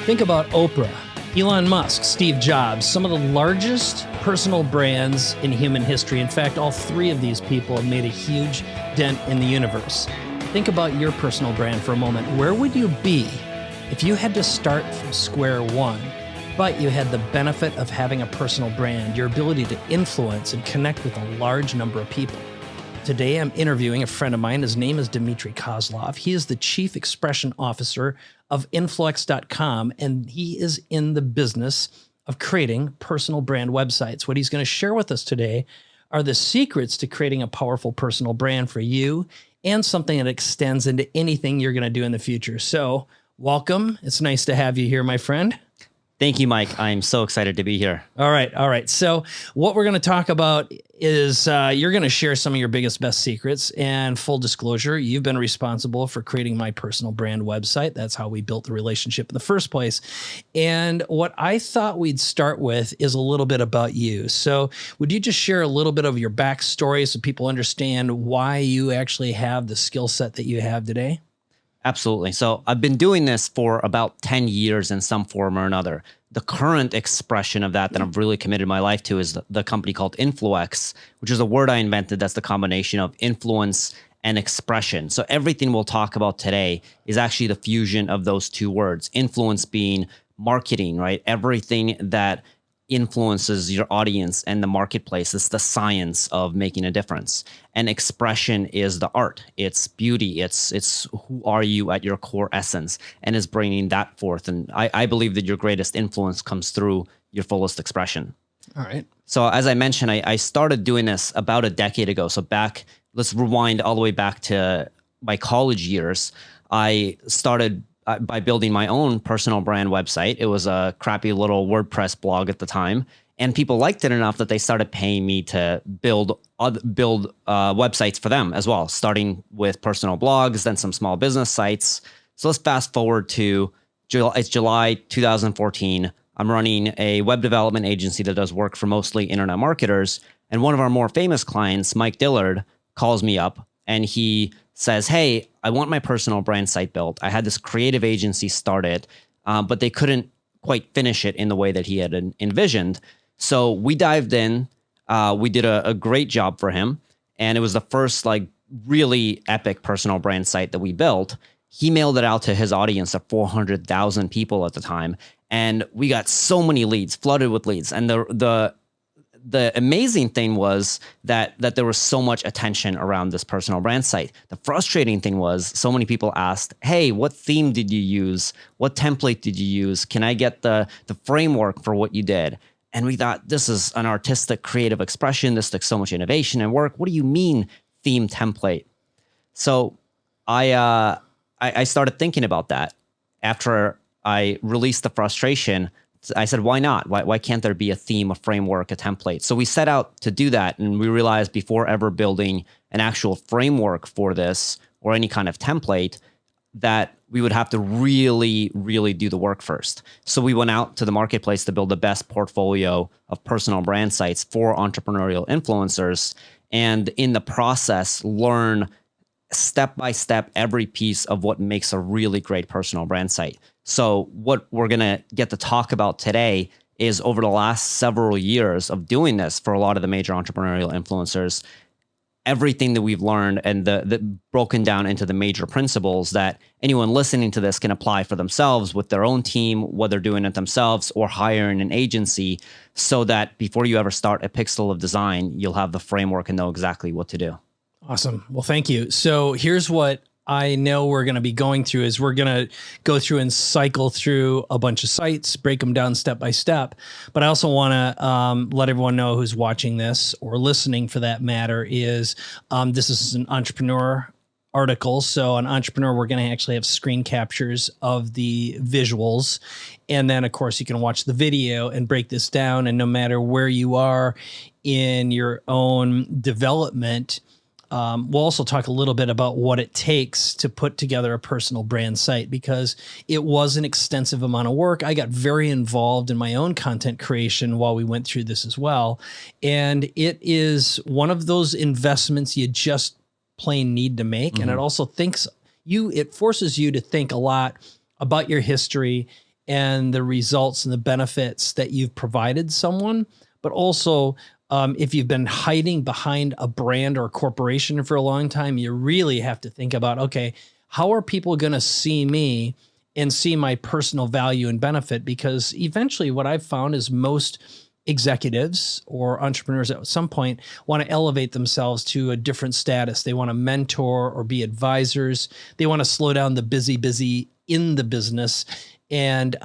Think about Oprah, Elon Musk, Steve Jobs, some of the largest personal brands in human history. In fact, all three of these people have made a huge dent in the universe. Think about your personal brand for a moment. Where would you be if you had to start from square one, but you had the benefit of having a personal brand, your ability to influence and connect with a large number of people? Today, I'm interviewing a friend of mine. His name is Dmitriy Kozlov. He is the Chief Expression Officer of Influex.com, and he is in the business of creating personal brand websites. What he's going to share with us today are the secrets to creating a powerful personal brand for you and something that extends into anything you're going to do in the future. So welcome. It's nice to have you here, my friend. Thank you, Mike. I'm so excited to be here. All right. So what we're going to talk about is you're going to share some of your biggest, best secrets. And full disclosure, you've been responsible for creating my personal brand website. That's how we built the relationship in the first place. And what I thought we'd start with is a little bit about you. So would you just share a little bit of your backstory so people understand why you actually have the skill set that you have today? Absolutely. So I've been doing this for about 10 years in some form or another. The current expression of that I've really committed my life to is the company called Influex, which is a word I invented that's the combination of influence and expression. So everything we'll talk about today is actually the fusion of those two words. Influence being marketing, right? Everything that influences your audience and the marketplace. It's the science of making a difference. And expression is the art. It's beauty. It's who are you at your core essence, and is bringing that forth. And I believe that your greatest influence comes through your fullest expression. All right. So as I mentioned, I started doing this about a decade ago. So let's rewind all the way back to my college years. I started by building my own personal brand website. It was a crappy little WordPress blog at the time, and people liked it enough that they started paying me to build websites for them as well, starting with personal blogs, then some small business sites. So let's fast forward to it's July 2014. I'm running a web development agency that does work for mostly internet marketers, and one of our more famous clients, Mike Dillard, calls me up and he says, "Hey, I want my personal brand site built. I had this creative agency started, but they couldn't quite finish it in the way that he had envisioned." So we dived in. We did a great job for him. And it was the first really epic personal brand site that we built. He mailed it out to his audience of 400,000 people at the time. And we got so many leads, flooded with leads. And the amazing thing was that there was so much attention around this personal brand site. The frustrating thing was so many people asked, "Hey, what theme did you use? What template did you use? Can I get the framework for what you did?" And we thought, this is an artistic, creative expression. This took so much innovation and work. What do you mean theme template? So I started thinking about that. After I released the frustration, I said, why not? Why can't there be a theme, a framework, a template? So we set out to do that. And we realized before ever building an actual framework for this or any kind of template, that we would have to really, really do the work first. So we went out to the marketplace to build the best portfolio of personal brand sites for entrepreneurial influencers. And in the process, learn step by step every piece of what makes a really great personal brand site. So what we're going to get to talk about today is over the last several years of doing this for a lot of the major entrepreneurial influencers, everything that we've learned and the broken down into the major principles that anyone listening to this can apply for themselves with their own team, whether doing it themselves or hiring an agency, so that before you ever start a pixel of design, you'll have the framework and know exactly what to do. Awesome. Well, thank you. So here's what I know we're going to be going through is we're going to go through and cycle through a bunch of sites, break them down step by step. But I also want to let everyone know who's watching this or listening for that matter is this is an entrepreneur article. So an entrepreneur, we're going to actually have screen captures of the visuals. And then, of course, you can watch the video and break this down. And no matter where you are in your own development, we'll also talk a little bit about what it takes to put together a personal brand site, because it was an extensive amount of work. I got very involved in my own content creation while we went through this as well. And it is one of those investments you just plain need to make. And it also it forces you to think a lot about your history and the results and the benefits that you've provided someone, but also if you've been hiding behind a brand or a corporation for a long time, you really have to think about, okay, how are people going to see me and see my personal value and benefit? Because eventually what I've found is most executives or entrepreneurs at some point want to elevate themselves to a different status. They want to mentor or be advisors. They want to slow down the busy in the business and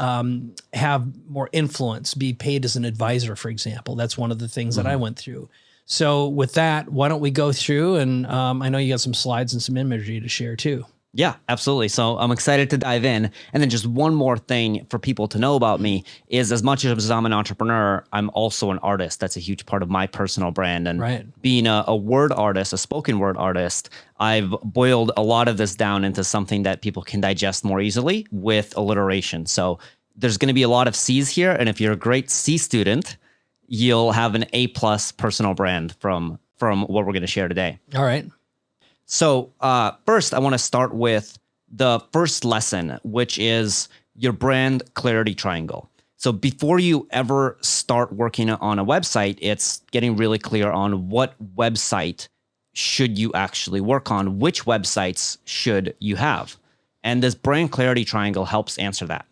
have more influence, be paid as an advisor, for example. That's one of the things that I went through. So with that, why don't we go through, and I know you got some slides and some imagery to share too. Yeah, absolutely. So I'm excited to dive in. And then just one more thing for people to know about me is, as much as I'm an entrepreneur, I'm also an artist. That's a huge part of my personal brand. And being a word artist, a spoken word artist, I've boiled a lot of this down into something that people can digest more easily with alliteration. So there's going to be a lot of C's here. And if you're a great C student, you'll have an A+ personal brand from what we're going to share today. All right. So first, I want to start with the first lesson, which is your brand clarity triangle. So before you ever start working on a website, it's getting really clear on what website should you actually work on, which websites should you have. And this brand clarity triangle helps answer that.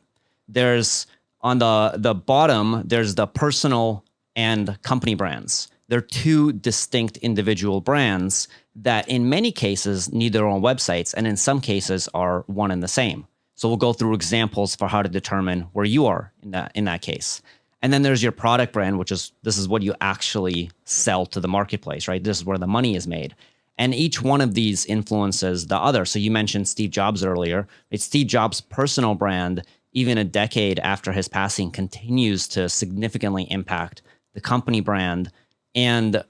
There's on the bottom, there's the personal and company brands. They're two distinct individual brands that in many cases need their own websites, and in some cases are one and the same. So we'll go through examples for how to determine where you are in that case. And then there's your product brand, this is what you actually sell to the marketplace, right? This is where the money is made. And each one of these influences the other. So you mentioned Steve Jobs earlier. It's Steve Jobs' personal brand, even a decade after his passing, continues to significantly impact the company brand and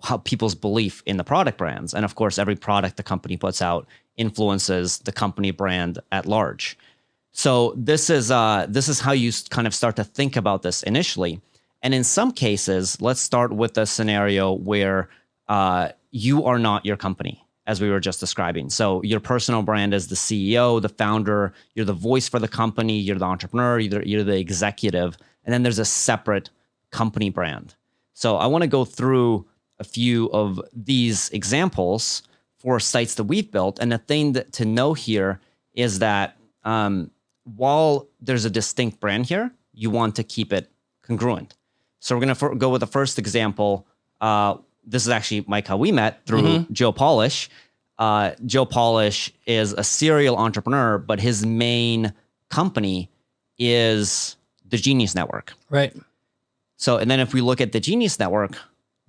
how people's belief in the product brands. And of course, every product the company puts out influences the company brand at large. So this is how you kind of start to think about this initially. And in some cases, let's start with a scenario where you are not your company, as we were just describing. So your personal brand is the CEO, the founder, you're the voice for the company, you're the entrepreneur, you're the executive, and then there's a separate company brand. So I want to go through a few of these examples for sites that we've built. And the thing to know here is that while there's a distinct brand here, you want to keep it congruent. So we're going to go with the first example. This is actually, Mike, how we met through Joe Polish. Joe Polish is a serial entrepreneur, but his main company is the Genius Network. Right. So, and then if we look at the Genius Network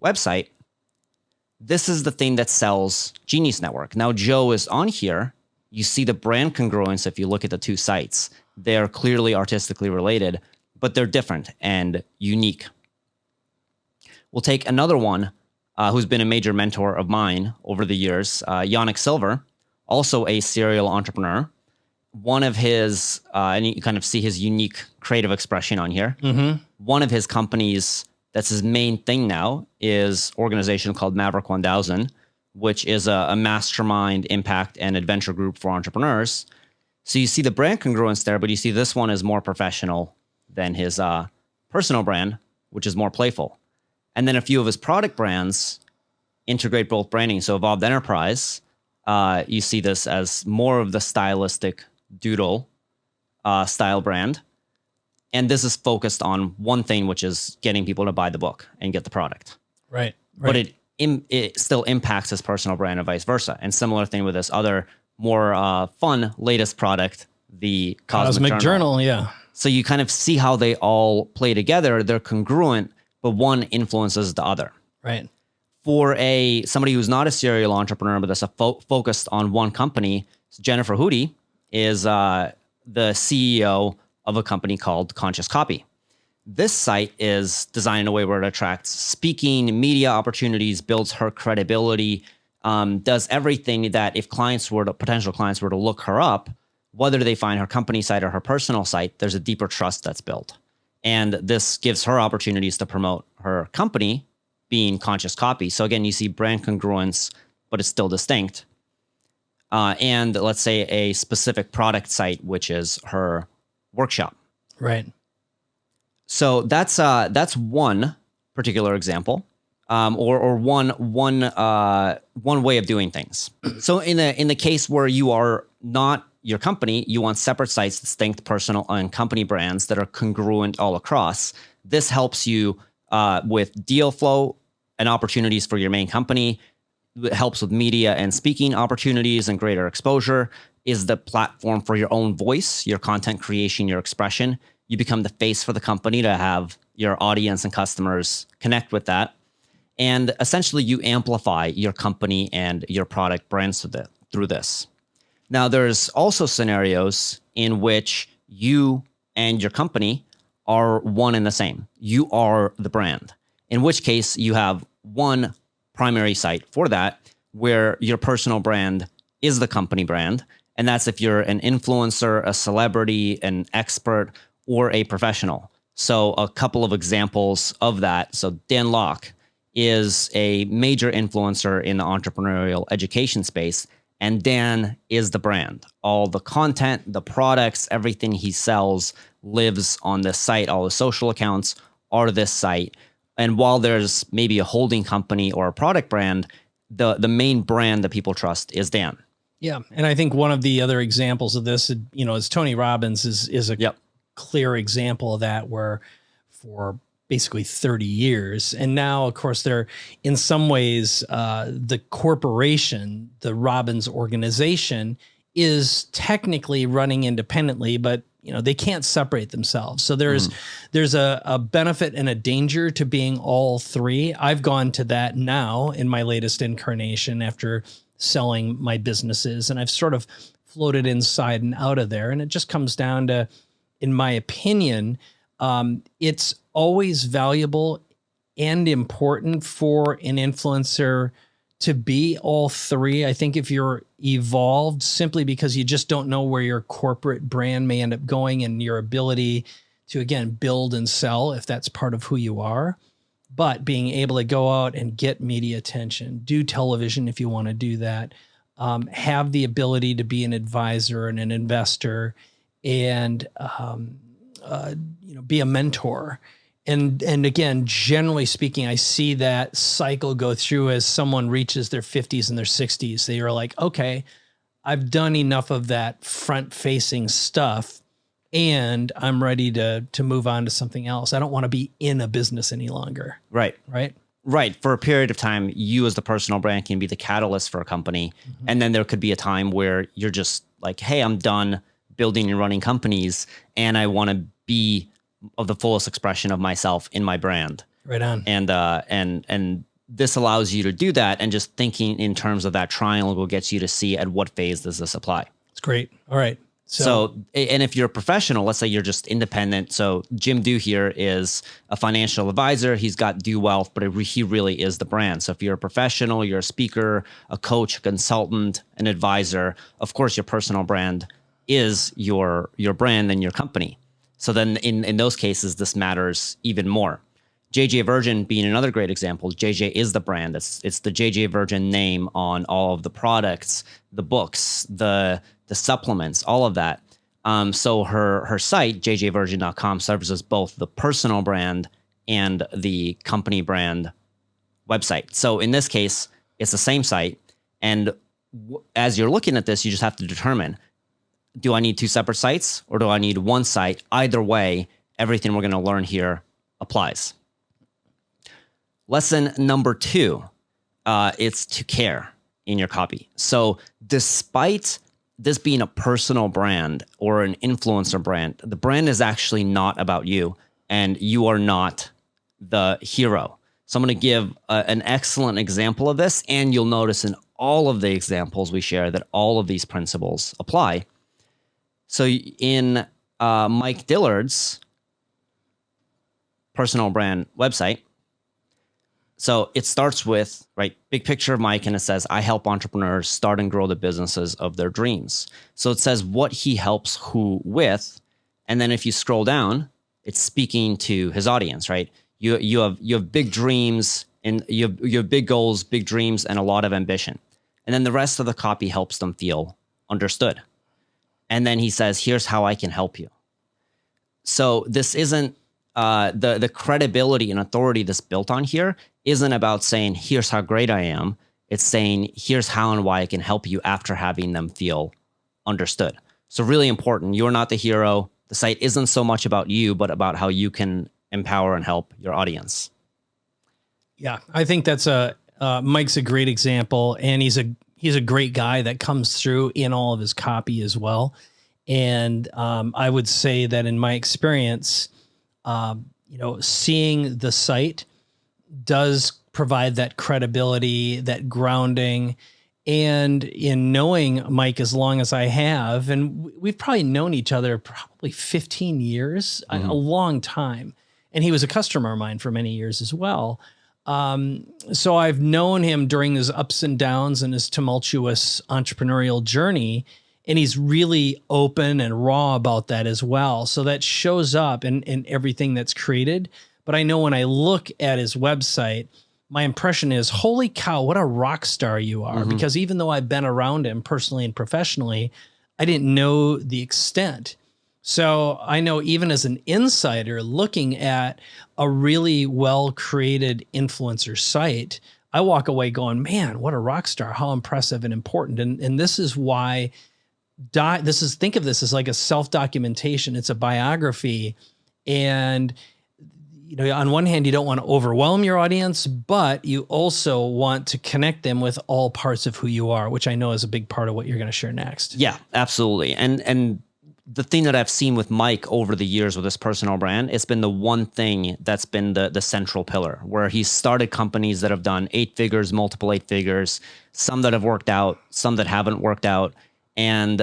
website, this is the thing that sells Genius Network. Now, Joe is on here. You see the brand congruence if you look at the two sites. They're clearly artistically related, but they're different and unique. We'll take another one who's been a major mentor of mine over the years, Yannick Silver, also a serial entrepreneur. One of his, and you kind of see his unique creative expression on here. One of his companies that's his main thing now is an organization called Maverick 1000, which is a mastermind impact and adventure group for entrepreneurs. So you see the brand congruence there, but you see this one is more professional than his personal brand, which is more playful. And then a few of his product brands integrate both branding. So Evolved Enterprise, you see this as more of the stylistic doodle style brand. And this is focused on one thing, which is getting people to buy the book and get the product. Right. But it still impacts his personal brand and vice versa. And similar thing with this other more fun latest product, the Cosmic Journal. Yeah. So you kind of see how they all play together. They're congruent, but one influences the other. Right. For somebody who's not a serial entrepreneur, but that's focused on one company, Jennifer Hootie is the CEO of a company called Conscious Copy. This site is designed in a way where it attracts speaking, media opportunities, builds her credibility, does everything that if potential clients were to look her up, whether they find her company site or her personal site, there's a deeper trust that's built. And this gives her opportunities to promote her company being Conscious Copy. So again, you see brand congruence, but it's still distinct. And let's say a specific product site, which is her workshop. Right. So that's one particular example, or one way of doing things. So in the case where you are not your company, you want separate sites, distinct personal and company brands that are congruent all across. This helps you with deal flow and opportunities for your main company. It helps with media and speaking opportunities and greater exposure. Is the platform for your own voice, your content creation, your expression. You become the face for the company to have your audience and customers connect with that. And essentially you amplify your company and your product brands through this. Now, there's also scenarios in which you and your company are one and the same. You are the brand, in which case you have one primary site for that, where your personal brand is the company brand. And that's if you're an influencer, a celebrity, an expert, or a professional. So a couple of examples of that. So Dan Locke is a major influencer in the entrepreneurial education space. And Dan is the brand. All the content, the products, everything he sells lives on this site. All the social accounts are this site. And while there's maybe a holding company or a product brand, the main brand that people trust is Dan. Yeah. And I think one of the other examples of this, is Tony Robbins is a clear example of that, where for basically 30 years. And now, of course, they're in some ways, the corporation, the Robbins organization, is technically running independently, but they can't separate themselves. So there's a benefit and a danger to being all three. I've gone to that now in my latest incarnation after selling my businesses, and I've sort of floated inside and out of there. And it just comes down to, in my opinion, it's always valuable and important for an influencer to be all three. I think if you're evolved simply because you just don't know where your corporate brand may end up going, and your ability to, again, build and sell, if that's part of who you are, but being able to go out and get media attention, do television if you want to do that, have the ability to be an advisor and an investor, and be a mentor. And again, generally speaking, I see that cycle go through as someone reaches their 50s and their 60s. They are like, okay, I've done enough of that front-facing stuff, and I'm ready to move on to something else. I don't want to be in a business any longer. Right. Right. For a period of time, you as the personal brand can be the catalyst for a company. Mm-hmm. And then there could be a time where you're just like, hey, I'm done building and running companies, and I want to be of the fullest expression of myself in my brand. Right on. And this allows you to do that, and just thinking in terms of that triangle gets you to see at what phase does this apply. It's great. All right. So, and if you're a professional, let's say you're just independent. So Jim Do here is a financial advisor. He's got Do Wealth, but he really is the brand. So if you're a professional, you're a speaker, a coach, a consultant, an advisor, of course, your personal brand is your brand and your company. So then in those cases, this matters even more. JJ Virgin being another great example. JJ is the brand. It's the JJ Virgin name on all of the products, the books, the supplements, all of that. So her site, jjvirgin.com, serves as both the personal brand and the company brand website. So in this case, it's the same site. And as you're looking at this, you just have to determine, do I need two separate sites, or do I need one site? Either way, everything we're going to learn here applies. Lesson number 2, it's to care in your copy. So despite this being a personal brand or an influencer brand, the brand is actually not about you, and you are not the hero. So I'm going to give an excellent example of this, and you'll notice in all of the examples we share that all of these principles apply. So in Mike Dillard's personal brand website, so it starts with, right, big picture of Mike, and it says, I help entrepreneurs start and grow the businesses of their dreams. So it says what he helps who with, and then if you scroll down, it's speaking to his audience, right? You have big dreams, and you have big goals, big dreams, and a lot of ambition. And then the rest of the copy helps them feel understood. And then he says, here's how I can help you. So this isn't the credibility and authority that's built on here isn't about saying, here's how great I am. It's saying, here's how and why I can help you after having them feel understood. So really important. You're not the hero. The site isn't so much about you, but about how you can empower and help your audience. Yeah, I think that's Mike's a great example, and he's a great guy that comes through in all of his copy as well. And I would say that in my experience, seeing the site does provide that credibility, that grounding. And in knowing Mike as long as I have, and we've probably known each other probably 15 years, a long time. And he was a customer of mine for many years as well. So I've known him during his ups and downs and his tumultuous entrepreneurial journey. And he's really open and raw about that as well. So that shows up in everything that's created. But I know when I look at his website, my impression is, holy cow, what a rock star you are. Because even though I've been around him personally and professionally, I didn't know the extent. So I know even as an insider looking at a really well-created influencer site, I walk away going, man, what a rock star, how impressive and important. And this is why think of this as like a self-documentation. It's a biography. And on one hand, you don't want to overwhelm your audience, but you also want to connect them with all parts of who you are, which I know is a big part of what you're going to share next. Yeah, absolutely. And the thing that I've seen with Mike over the years with his personal brand, it's been the one thing that's been the central pillar, where he's started companies that have done 8 figures, multiple 8 figures, some that have worked out, some that haven't worked out. And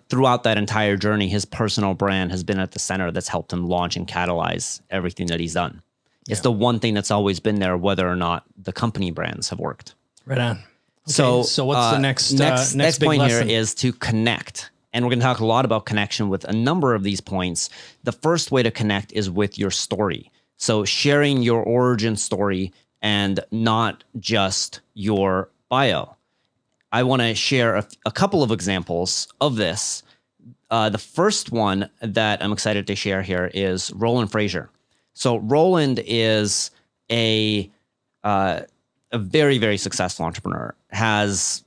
throughout that entire journey, his personal brand has been at the center that's helped him launch and catalyze everything that he's done. It's the one thing that's always been there, whether or not the company brands have worked. Right on. Okay, so what's the next big point lesson? here is to connect. And we're going to talk a lot about connection with a number of these points. The first way to connect is with your story. So sharing your origin story and not just your bio. I want to share a couple of examples of this. The first one that I'm excited to share here is Roland Frasier. So Roland is a very, very successful entrepreneur, has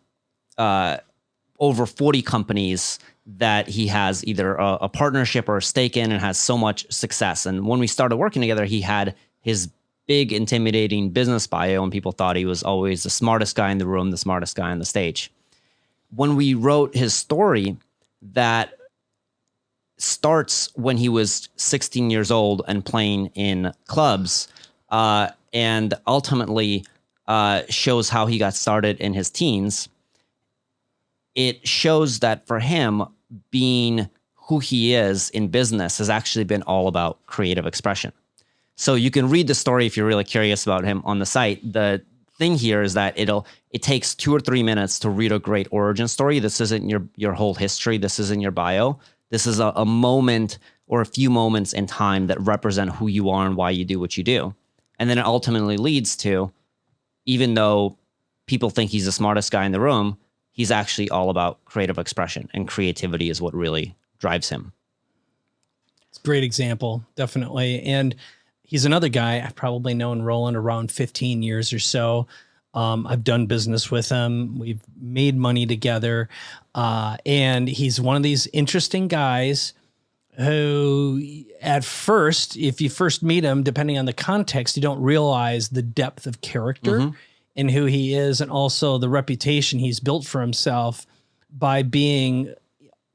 over 40 companies that he has either a partnership or a stake in, and has so much success. And when we started working together, he had his big, intimidating business bio, and people thought he was always the smartest guy in the room, the smartest guy on the stage. When we wrote his story, that starts when he was 16 years old and playing in clubs, and ultimately shows how he got started in his teens. It shows that for him, being who he is in business has actually been all about creative expression. So you can read the story if you're really curious about him on the site. The thing here is that it takes 2 or 3 minutes to read a great origin story. This isn't your whole history. This isn't your bio. This is a moment or a few moments in time that represent who you are and why you do what you do. And then it ultimately leads to, even though people think he's the smartest guy in the room, he's actually all about creative expression, and creativity is what really drives him. It's a great example, definitely. And he's another guy. I've probably known Roland around 15 years or so. I've done business with him. We've made money together. And he's one of these interesting guys who, at first, if you first meet him, depending on the context, you don't realize the depth of character and who he is, and also the reputation he's built for himself by being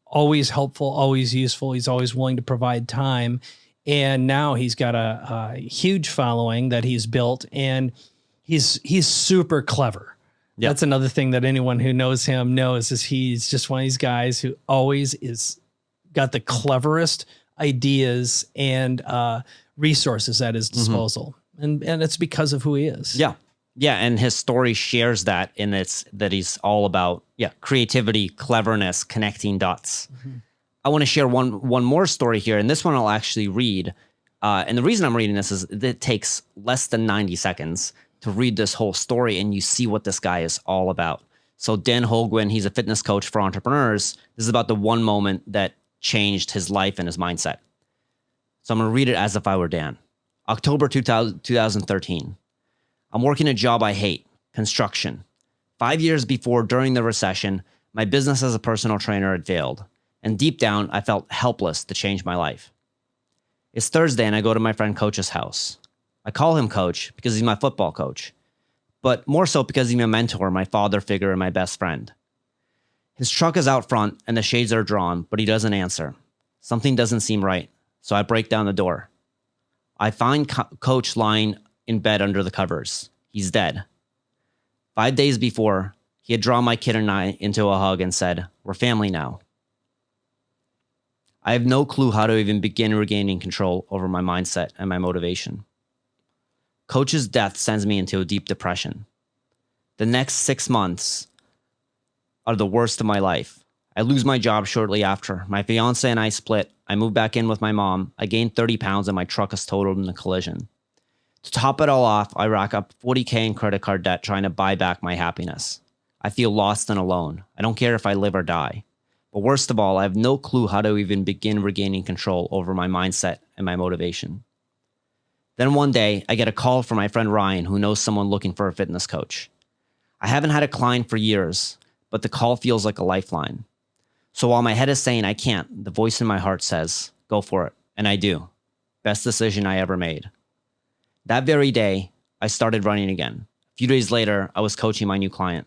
always helpful, always useful. He's always willing to provide time. And now he's got a huge following that he's built, and he's super clever. Yep. That's another thing that anyone who knows him knows, is he's just one of these guys who always is got the cleverest ideas and resources at his disposal. And it's because of who he is. Yeah. Yeah. And his story shares that that he's all about, creativity, cleverness, connecting dots. I want to share one more story here, and this one I'll actually read. And the reason I'm reading this is that it takes less than 90 seconds to read this whole story, and you see what this guy is all about. So Dan Hogan, he's a fitness coach for entrepreneurs. This is about the one moment that changed his life and his mindset. So I'm going to read it as if I were Dan. October 2013. I'm working a job I hate, construction. 5 years before, during the recession, my business as a personal trainer had failed. And deep down, I felt helpless to change my life. It's Thursday and I go to my friend Coach's house. I call him Coach because he's my football coach, but more so because he's my mentor, my father figure, and my best friend. His truck is out front and the shades are drawn, but he doesn't answer. Something doesn't seem right, so I break down the door. I find Coach lying in bed under the covers. He's dead. 5 days before, he had drawn my kid and I into a hug and said, "We're family now." I have no clue how to even begin regaining control over my mindset and my motivation. Coach's death sends me into a deep depression. The next 6 months are the worst of my life. I lose my job shortly after. My fiance and I split. I move back in with my mom. I gain 30 pounds and my truck is totaled in a collision. To top it all off, I rack up $40,000 in credit card debt trying to buy back my happiness. I feel lost and alone. I don't care if I live or die. But worst of all, I have no clue how to even begin regaining control over my mindset and my motivation. Then one day, I get a call from my friend Ryan, who knows someone looking for a fitness coach. I haven't had a client for years, but the call feels like a lifeline. So while my head is saying I can't, the voice in my heart says, go for it. And I do. Best decision I ever made. That very day, I started running again. A few days later, I was coaching my new client.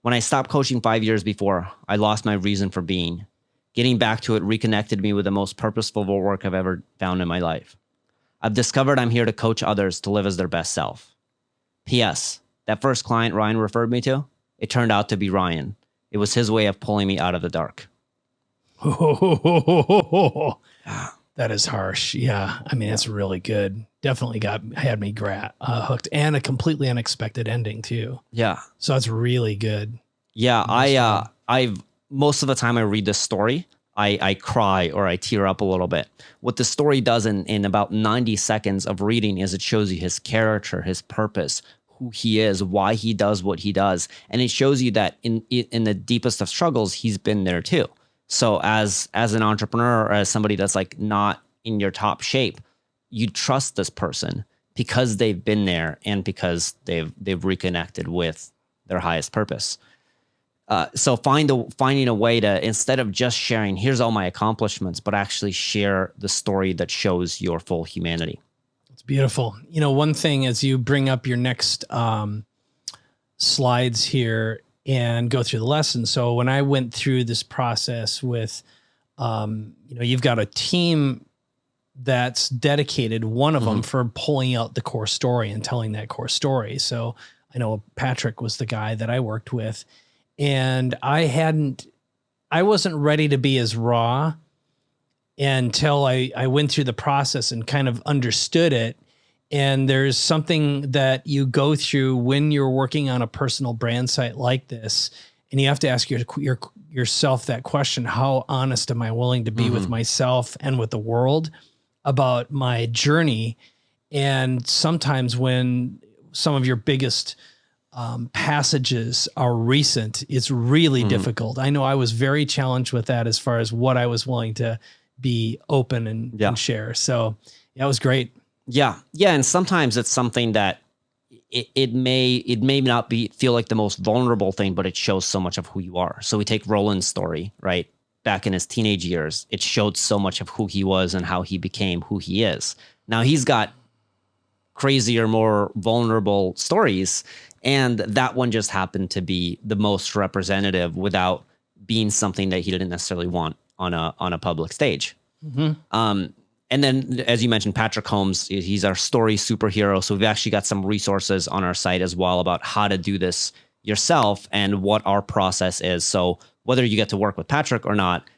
When I stopped coaching 5 years before, I lost my reason for being. Getting back to it reconnected me with the most purposeful work I've ever found in my life. I've discovered I'm here to coach others to live as their best self. P.S. That first client Ryan referred me to, it turned out to be Ryan. It was his way of pulling me out of the dark. That is harsh. Yeah. I mean, it's really good. Definitely had me hooked, and a completely unexpected ending too. Yeah. So that's really good. Yeah. I've most of the time I read this story, I cry or I tear up a little bit. What the story does in about 90 seconds of reading is it shows you his character, his purpose, who he is, why he does what he does. And it shows you that in the deepest of struggles, he's been there too. So as an entrepreneur or as somebody that's like not in your top shape, you trust this person because they've been there and because they've reconnected with their highest purpose. So finding a way to, instead of just sharing, here's all my accomplishments, but actually share the story that shows your full humanity. It's beautiful. You know, one thing as you bring up your next slides here and go through the lesson. So when I went through this process with, you've got a team that's dedicated, one of them, for pulling out the core story and telling that core story. So I know Patrick was the guy that I worked with, and I wasn't ready to be as raw until I went through the process and kind of understood it. And there's something that you go through when you're working on a personal brand site like this, and you have to ask yourself that question: how honest am I willing to be with myself and with the world about my journey? And sometimes when some of your biggest passages are recent, it's really difficult. I know I was very challenged with that as far as what I was willing to be open and share. So yeah, it was great. Yeah. Yeah. And sometimes it's something that it may not feel like the most vulnerable thing, but it shows so much of who you are. So we take Roland's story, right? Back in his teenage years, it showed so much of who he was and how he became who he is. Now he's got crazier, more vulnerable stories, and that one just happened to be the most representative without being something that he didn't necessarily want on a public stage. And then, as you mentioned, Patrick Holmes, he's our story superhero. So we've actually got some resources on our site as well about how to do this yourself and what our process is. So whether you get to work with Patrick or not,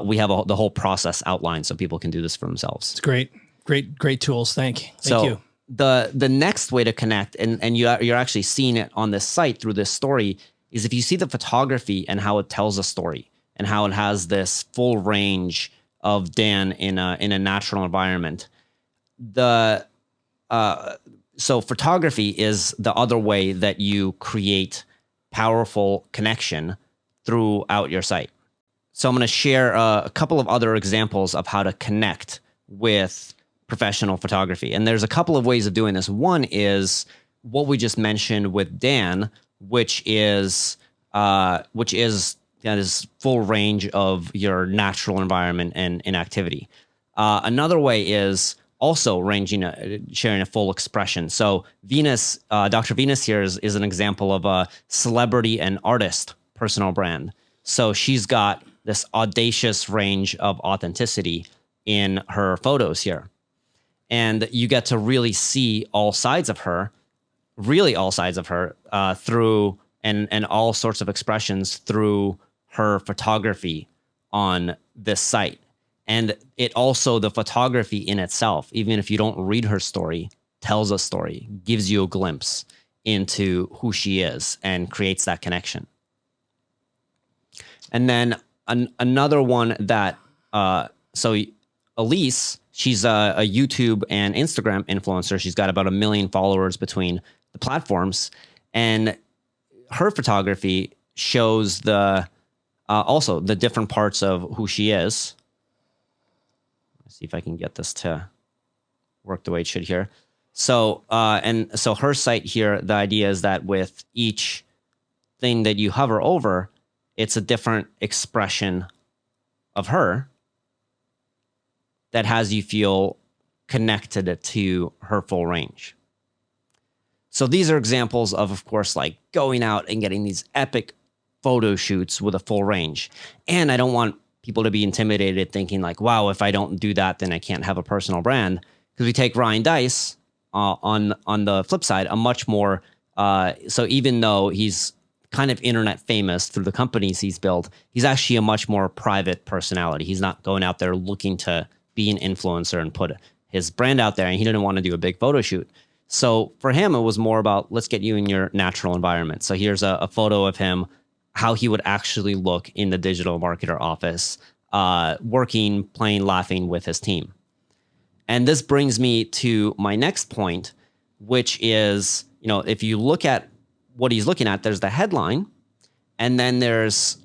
we have the whole process outlined so people can do this for themselves. It's great. Great tools. Thank you. The next way to connect, and you're actually seeing it on this site through this story, is if you see the photography and how it tells a story and how it has this full range of Dan in a natural environment. So photography is the other way that you create powerful connection throughout your site. So I'm going to share a couple of other examples of how to connect with professional photography. And there's a couple of ways of doing this. One is what we just mentioned with Dan, which is this full range of your natural environment and activity. Another way is also sharing a full expression. So Venus, Dr. Venus here is an example of a celebrity and artist personal brand. So she's got this audacious range of authenticity in her photos here. And you get to really see all sides of her, through and all sorts of expressions through her photography on this site. And it also, the photography in itself, even if you don't read her story, tells a story, gives you a glimpse into who she is and creates that connection. And then another one that, so Elise, she's a YouTube and Instagram influencer. She's got about 1 million followers between the platforms. And her photography shows also the different parts of who she is. Let's see if I can get this to work the way it should here. So, and so her site here, the idea is that with each thing that you hover over, it's a different expression of her that has you feel connected to her full range. So these are examples of course, like going out and getting these epic photo shoots with a full range. And I don't want people to be intimidated thinking like, wow, if I don't do that, then I can't have a personal brand. Because we take Ryan Deiss on the flip side, a much more, so even though he's kind of internet famous through the companies he's built, he's actually a much more private personality. He's not going out there looking to be an influencer and put his brand out there, and he didn't want to do a big photo shoot. So for him, it was more about, let's get you in your natural environment. So here's a photo of him, how he would actually look in the digital marketer office, working, playing, laughing with his team. And this brings me to my next point, which is, if you look at what he's looking at, there's the headline, and then there's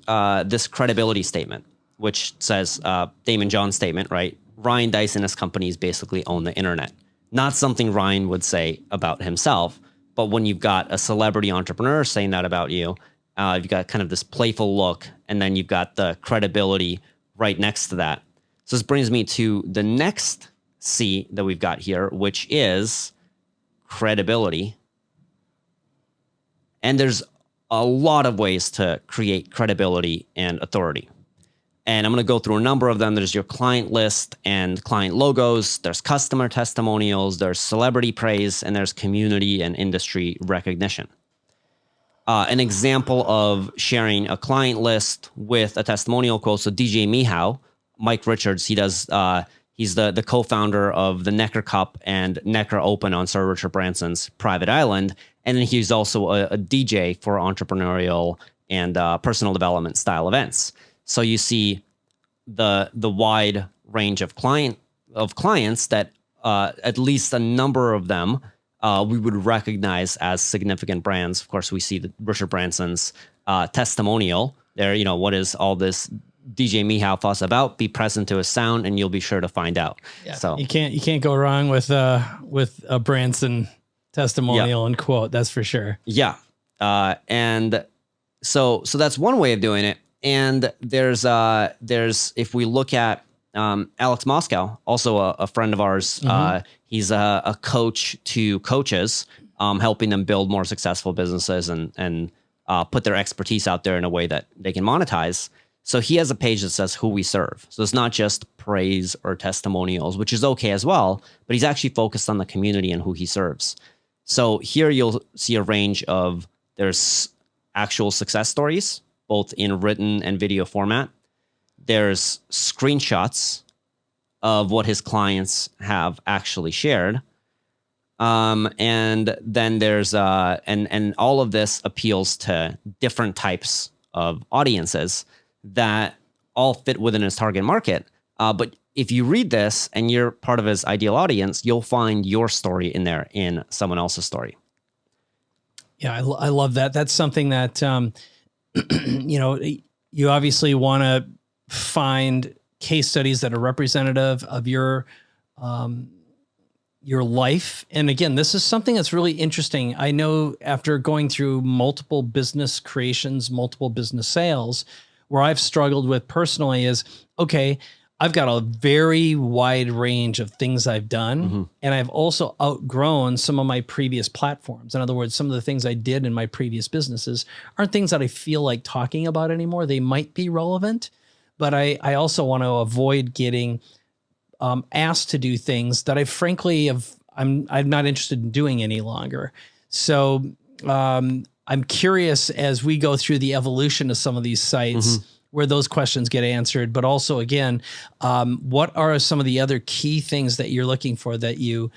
this credibility statement, which says Damon John's statement, right? Ryan Deiss and his companies basically own the internet. Not something Ryan would say about himself, but when you've got a celebrity entrepreneur saying that about you, you've got kind of this playful look, and then you've got the credibility right next to that. So this brings me to the next C that we've got here, which is credibility. And there's a lot of ways to create credibility and authority. And I'm going to go through a number of them. There's your client list and client logos. There's customer testimonials. There's celebrity praise. And there's community and industry recognition. An example of sharing a client list with a testimonial quote. So DJ Mihao, Mike Richards, he's the co-founder of the Necker Cup and Necker Open on Sir Richard Branson's private island. And then he's also a DJ for entrepreneurial and personal development style events. So you see the wide range of clients that at least a number of them we would recognize as significant brands. Of course, we see the Richard Branson's testimonial there. What is all this DJ Mihao fuss about? Be present to his sound, and you'll be sure to find out. Yeah. So you can't go wrong with a Branson testimonial and quote. That's for sure. Yeah. And so that's one way of doing it. And there's if we look at Alex Moscow, also a friend of ours, he's a coach to coaches, helping them build more successful businesses and put their expertise out there in a way that they can monetize. So he has a page that says who we serve. So it's not just praise or testimonials, which is okay as well, but he's actually focused on the community and who he serves. So here you'll see a range of, there's actual success stories, both in written and video format. There's screenshots of what his clients have actually shared. And then there's, and all of this appeals to different types of audiences that all fit within his target market. But if you read this and you're part of his ideal audience, you'll find your story in there in someone else's story. Yeah, I love that. That's something that, you obviously want to find case studies that are representative of your your life. And again, this is something that's really interesting. I know after going through multiple business creations, multiple business sales, where I've struggled with personally is, okay, I've got a very wide range of things I've done. And I've also outgrown some of my previous platforms. In other words, some of the things I did in my previous businesses aren't things that I feel like talking about anymore. They might be relevant, but I also want to avoid getting asked to do things that I frankly I'm not interested in doing any longer. So I'm curious as we go through the evolution of some of these sites where those questions get answered, but also again, what are some of the other key things that you're looking for that you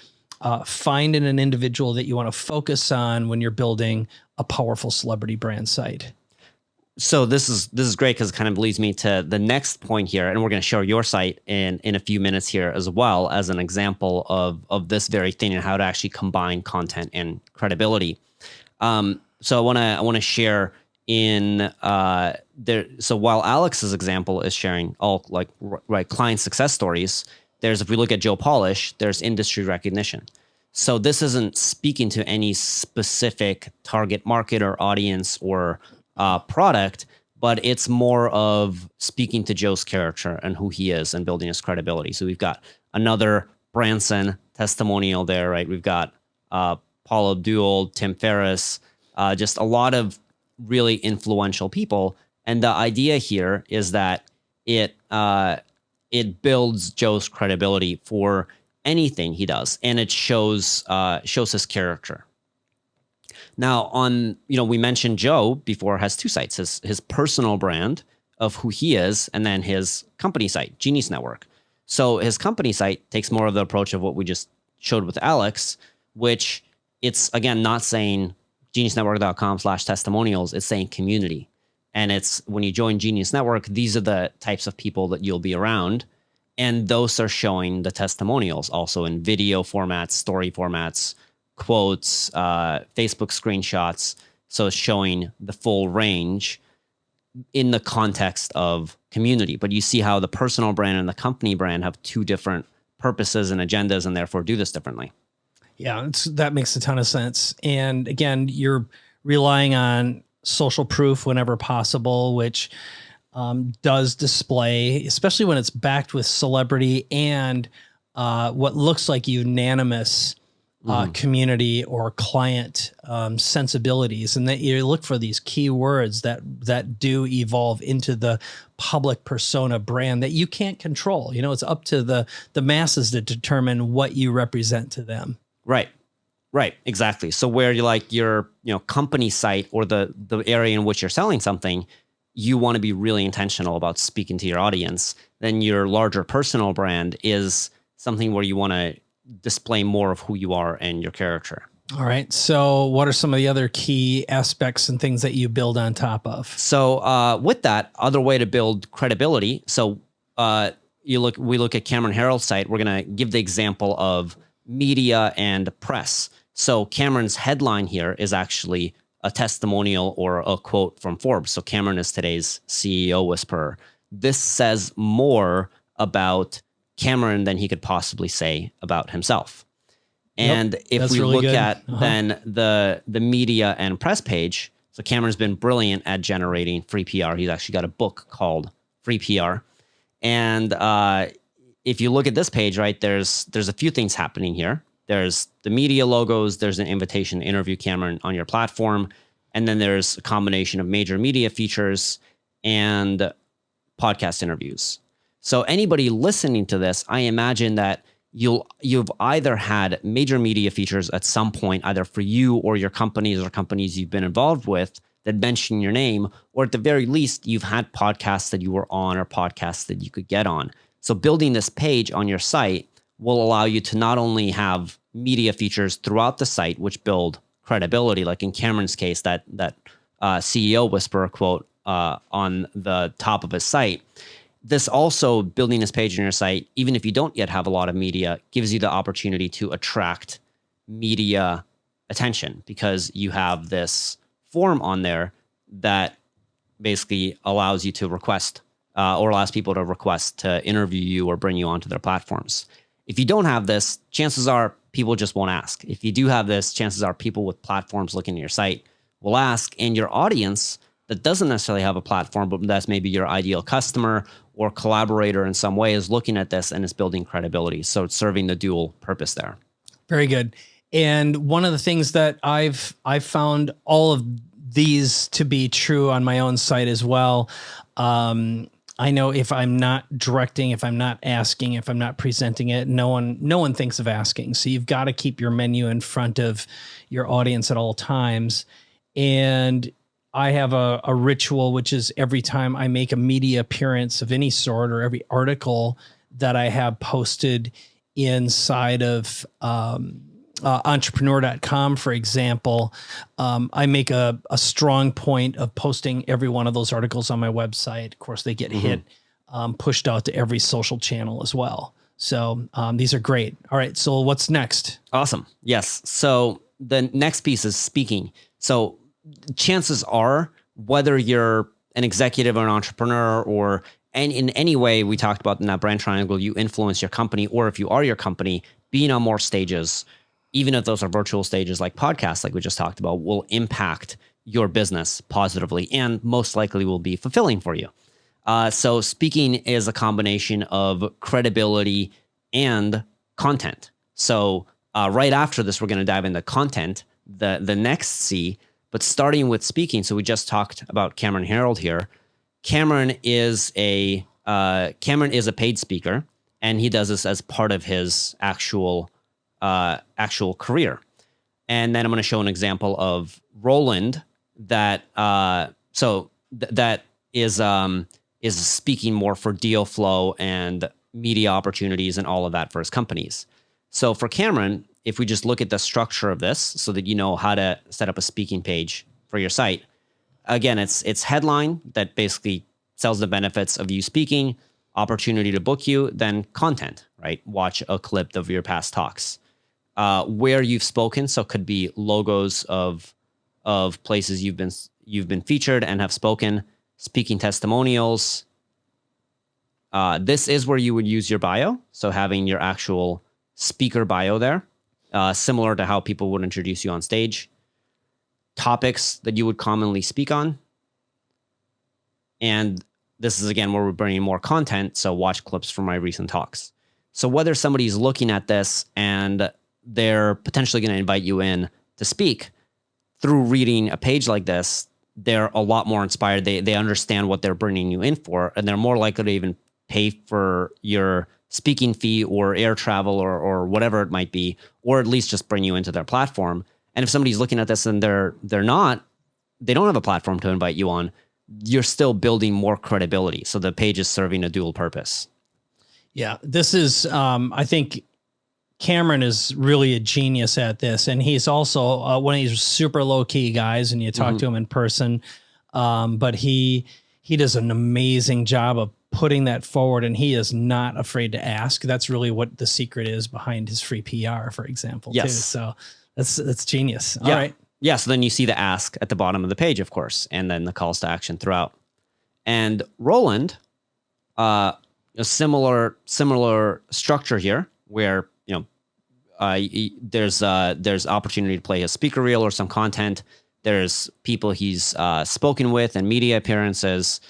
find in an individual that you want to focus on when you're building a powerful celebrity brand site? So this is great because it kind of leads me to the next point here, and we're going to show your site in a few minutes here as well as an example of this very thing and how to actually combine content and credibility. So I want to share in there. So while Alex's example is sharing all client success stories, if we look at Joe Polish, there's industry recognition. So this isn't speaking to any specific target market or audience or product, but it's more of speaking to Joe's character and who he is and building his credibility. So we've got another Branson testimonial there, right? We've got Paul Abdul, Tim Ferriss, just a lot of really influential people. And the idea here is that it builds Joe's credibility for anything he does, and it shows his character. Now, we mentioned Joe before has two sites, his personal brand of who he is, and then his company site, Genius Network. So his company site takes more of the approach of what we just showed with Alex, which it's, again, not saying geniusnetwork.com/testimonials, it's saying community. And it's when you join Genius Network, these are the types of people that you'll be around. And those are showing the testimonials also in video formats, story formats, quotes, Facebook screenshots. So it's showing the full range in the context of community. But you see how the personal brand and the company brand have two different purposes and agendas, and therefore do this differently. Yeah, that makes a ton of sense. And again, you're relying on social proof whenever possible, which does display, especially when it's backed with celebrity and what looks like unanimous community or client sensibilities, and that you look for these key words that do evolve into the public persona brand that you can't control. It's up to the masses to determine what you represent to them. Right, exactly. So where your company site or the area in which you're selling something, you want to be really intentional about speaking to your audience. Then your larger personal brand is something where you want to display more of who you are and your character. All right. So what are some of the other key aspects and things that you build on top of? So with that, other way to build credibility. So we look at Cameron Herold's site. We're going to give the example of media and press. So Cameron's headline here is actually a testimonial or a quote from Forbes. So Cameron is today's CEO whisperer. This says more about Cameron than he could possibly say about himself. And if we look at then the media and press page, so Cameron's been brilliant at generating free PR. He's actually got a book called Free PR. And if you look at this page, right, there's a few things happening here. There's the media logos, there's an invitation to interview Cameron on your platform, and then there's a combination of major media features and podcast interviews. So anybody listening to this, I imagine that you've either had major media features at some point, either for you or your companies or companies you've been involved with that mention your name, or at the very least, you've had podcasts that you were on or podcasts that you could get on. So building this page on your site will allow you to not only have media features throughout the site, which build credibility, like in Cameron's case, that CEO whisperer quote on the top of his site. This also, building this page on your site, even if you don't yet have a lot of media, gives you the opportunity to attract media attention because you have this form on there that basically allows you to request or allows people to request to interview you or bring you onto their platforms. If you don't have this, chances are people just won't ask. If you do have this, chances are people with platforms looking at your site will ask, and your audience that doesn't necessarily have a platform, but that's maybe your ideal customer or collaborator in some way, is looking at this and is building credibility. So it's serving the dual purpose there. Very good. And one of the things that I've found all of these to be true on my own site as well. I know if I'm not directing, if I'm not asking, if I'm not presenting it, no one thinks of asking. So you've got to keep your menu in front of your audience at all times. And I have a ritual, which is every time I make a media appearance of any sort, or every article that I have posted inside of entrepreneur.com, for example, I make a strong point of posting every one of those articles on my website. Of course, they get hit, pushed out to every social channel as well. So these are great. All right. So what's next? Awesome. Yes. So the next piece is speaking. So chances are, whether you're an executive or an entrepreneur, or in any way we talked about in that brand triangle, you influence your company, or if you are your company, being on more stages, even if those are virtual stages like podcasts, like we just talked about, will impact your business positively and most likely will be fulfilling for you. So speaking is a combination of credibility and content. So right after this, we're going to dive into content, the next C, but starting with speaking. So we just talked about Cameron Harold here. Cameron is a paid speaker, and he does this as part of his actual career. And then I'm going to show an example of Roland that is speaking more for deal flow and media opportunities and all of that for his companies. So for Cameron, if we just look at the structure of this so that you know how to set up a speaking page for your site, again, it's headline that basically sells the benefits of you speaking, opportunity to book you, then content, right? Watch a clip of your past talks. Where you've spoken, so it could be logos of places you've been featured and have spoken, speaking testimonials. This is where you would use your bio, so having your actual speaker bio there, similar to how people would introduce you on stage. Topics that you would commonly speak on. And this is, again, where we're bringing more content, so watch clips from my recent talks. So whether somebody's looking at this and they're potentially going to invite you in to speak, through reading a page like this, they're a lot more inspired. They understand what they're bringing you in for, and they're more likely to even pay for your speaking fee or air travel or whatever it might be, or at least just bring you into their platform. And if somebody's looking at this and they don't have a platform to invite you on, you're still building more credibility. So the page is serving a dual purpose. Yeah, this is, I think Cameron is really a genius at this. And he's also one of these super low key guys, and you talk to him in person. But he does an amazing job of putting that forward, and he is not afraid to ask. That's really what the secret is behind his free PR, for example, too. So that's genius. All right. Yeah, so then you see the ask at the bottom of the page, of course, and then the calls to action throughout. And Roland, a similar structure here, where there's opportunity to play a speaker reel or some content. There's people he's spoken with and media appearances.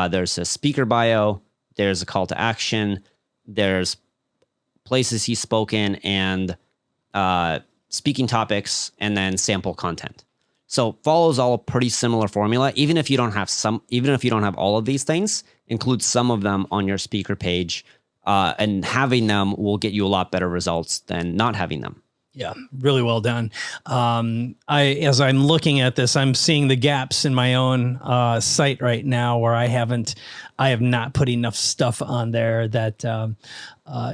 There's a speaker bio. There's a call to action. There's places he's spoken and speaking topics, and then sample content. So follows all a pretty similar formula. Even if you don't have all of these things, include some of them on your speaker page, and having them will get you a lot better results than not having them. Yeah, really well done. As I'm looking at this, I'm seeing the gaps in my own site right now where I have not put enough stuff on there that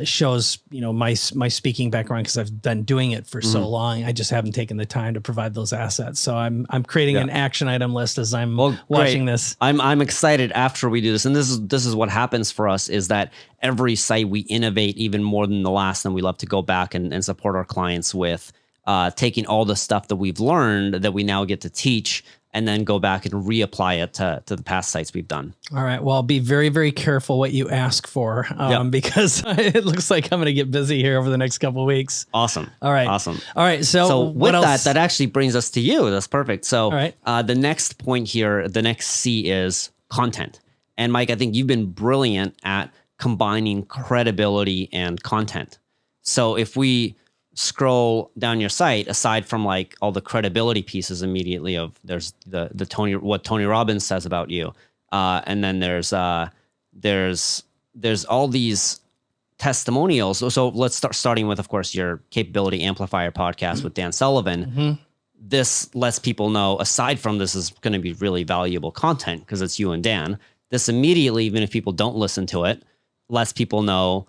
shows, my speaking background, because I've been doing it for so long. I just haven't taken the time to provide those assets. So I'm creating an action item list as I'm watching this. I'm excited after we do this. And this is what happens for us, is that every site we innovate even more than the last, and we love to go back and support our clients with taking all the stuff that we've learned that we now get to teach and then go back and reapply it to the past sites we've done. All right. Well, be very, very careful what you ask for, because it looks like I'm going to get busy here over the next couple of weeks. Awesome. All right. Awesome. All right. So with what else? that actually brings us to you. That's perfect. So all right. The next point here, the next C is content. And Mike, I think you've been brilliant at combining credibility and content. So if we scroll down your site, aside from like all the credibility pieces immediately of there's the what Tony Robbins says about you, and then there's all these testimonials. So let's starting with, of course, your Capability Amplifier podcast with Dan Sullivan. Mm-hmm. This lets people know, aside from this is going to be really valuable content because it's you and Dan. This immediately, even if people don't listen to it, lets people know,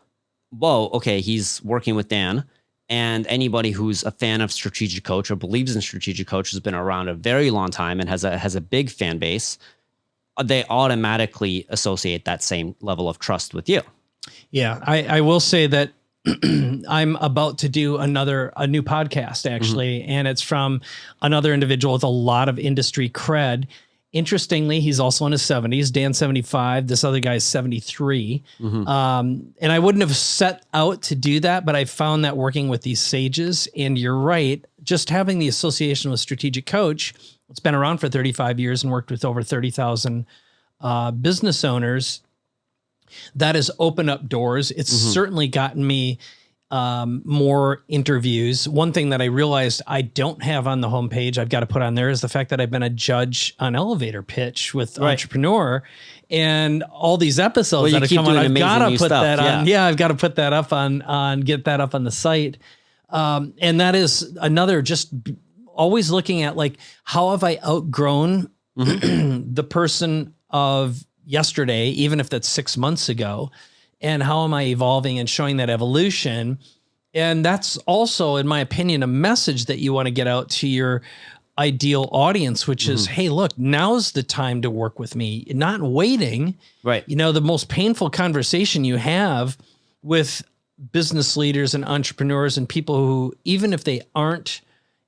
whoa, okay, he's working with Dan. And anybody who's a fan of Strategic Coach or believes in Strategic Coach, has been around a very long time and has a big fan base, they automatically associate that same level of trust with you. Yeah, I will say that I'm about to do a new podcast, actually, and it's from another individual with a lot of industry cred. Interestingly, he's also in his 70s. Dan's 75. This other guy's 73. And I wouldn't have set out to do that, but I found that working with these sages, and you're right, just having the association with Strategic Coach, it's been around for 35 years and worked with over 30,000 business owners, that has opened up doors. It's certainly gotten me more interviews. One thing that I realized I don't have on the homepage, I've got to put on there, is the fact that I've been a judge on Elevator Pitch with Entrepreneur, and all these episodes that have come on. I've got to put that on. Yeah, I've got to put that up on get that up on the site. And that is another, just always looking at like, how have I outgrown the person of yesterday, even if that's 6 months ago, and how am I evolving and showing that evolution? And that's also, in my opinion, a message that you want to get out to your ideal audience, which is, hey, look, now's the time to work with me, not waiting. Right. You know, the most painful conversation you have with business leaders and entrepreneurs and people who, even if they aren't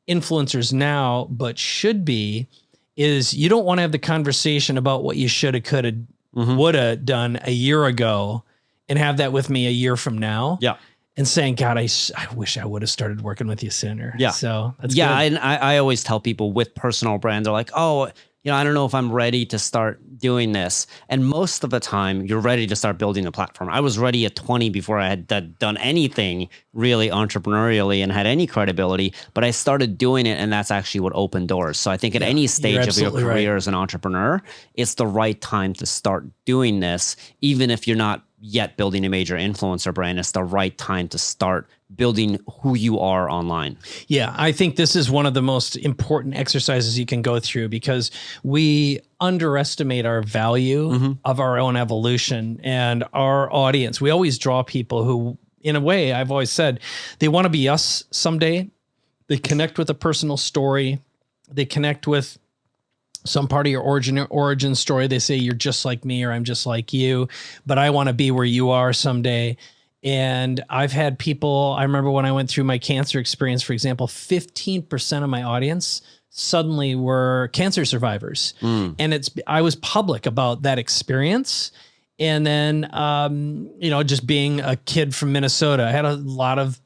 influencers now, but should be, is you don't want to have the conversation about what you should have, could have, would have done a year ago, and have that with me a year from now. Yeah. And saying, God, I wish I would have started working with you sooner. Yeah. So that's good. And I always tell people with personal brands, they're like, oh, I don't know if I'm ready to start doing this. And most of the time you're ready to start building a platform. I was ready at 20 before I had done anything really entrepreneurially and had any credibility, but I started doing it, and that's actually what opened doors. So I think at any stage of your career as an entrepreneur, it's the right time to start doing this. Even if you're not yet building a major influencer brand, it's the right time to start building who you are online. Yeah, I think this is one of the most important exercises you can go through, because we underestimate our value of our own evolution and our audience. We always draw people who, in a way, I've always said, they want to be us someday. They connect with a personal story. They connect with some part of your origin story. They say, you're just like me, or I'm just like you, but I want to be where you are someday. And I've had people, I remember when I went through my cancer experience, for example, 15% of my audience suddenly were cancer survivors. And I was public about that experience. And then, just being a kid from Minnesota, I had a lot of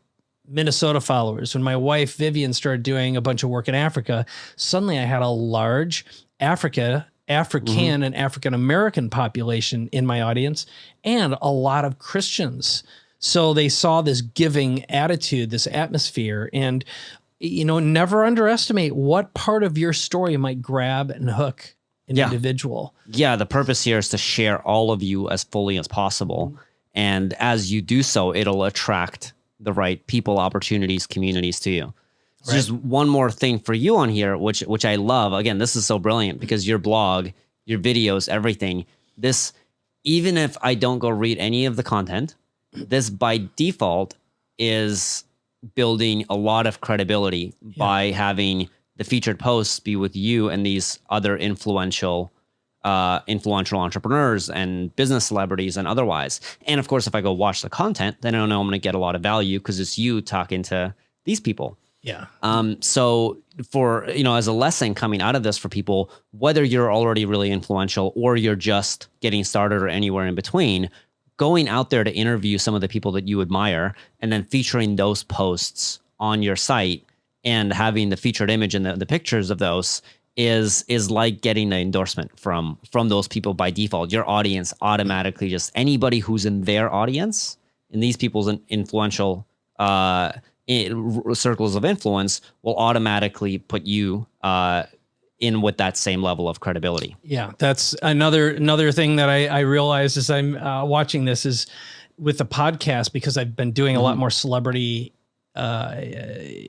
Minnesota followers. When my wife, Vivian, started doing a bunch of work in Africa, suddenly I had a large African and African-American population in my audience, and a lot of Christians. So they saw this giving attitude, this atmosphere, and, never underestimate what part of your story might grab and hook an individual. Yeah. The purpose here is to share all of you as fully as possible. And as you do so, it'll attract the right people, opportunities, communities to you. So just one more thing for you on here, which I love. Again, this is so brilliant, because your blog, your videos, everything, this, even if I don't go read any of the content, this by default is building a lot of credibility by having the featured posts be with you and these other influential entrepreneurs and business celebrities and otherwise. And of course, if I go watch the content, then I know I'm going to get a lot of value, because it's you talking to these people. Yeah. So for, as a lesson coming out of this for people, whether you're already really influential or you're just getting started or anywhere in between, going out there to interview some of the people that you admire and then featuring those posts on your site and having the featured image and the pictures of those is like getting an endorsement from those people by default. Your audience automatically, just anybody who's in their audience, in these people's influential circles of influence, will automatically put you in with that same level of credibility. Yeah, that's another thing that I realized as I'm watching this is with the podcast, because I've been doing a lot more celebrity